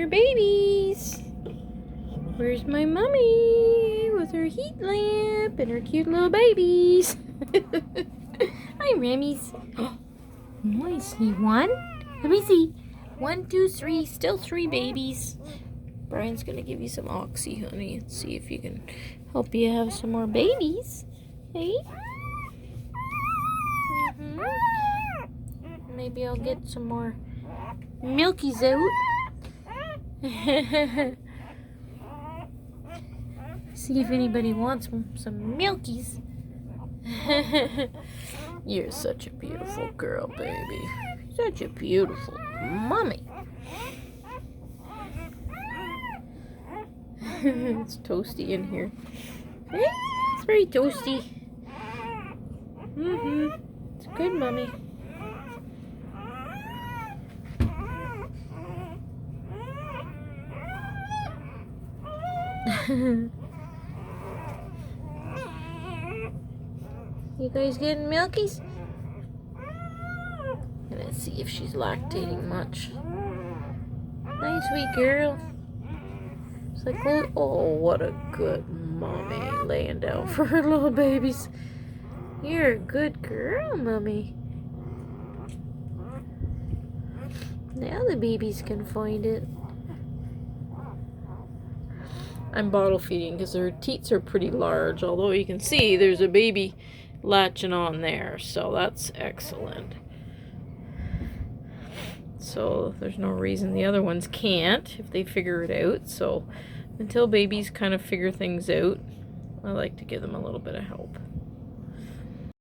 babies. Where's my mommy with her heat lamp and her cute little babies? Hi, Remy's. Oh, I see one. Let me see. 1, 2, 3. Still 3 babies. Brian's gonna give you some oxy, honey, and see if you can help you have some more babies. Hey? Maybe I'll get some more milkies out. See if anybody wants some milkies. You're such a beautiful girl, baby. Such a beautiful mommy. It's toasty in here. It's very toasty. It's a good mommy. You guys getting milkies? Let's see if she's lactating much. Nice sweet girl. It's like, oh, what a good mommy laying down for her little babies. You're a good girl, mommy. Now the babies can find it. I'm bottle feeding because her teats are pretty large, although you can see there's a baby latching on there, so that's excellent. So there's no reason the other ones can't if they figure it out. So until babies kind of figure things out, I like to give them a little bit of help.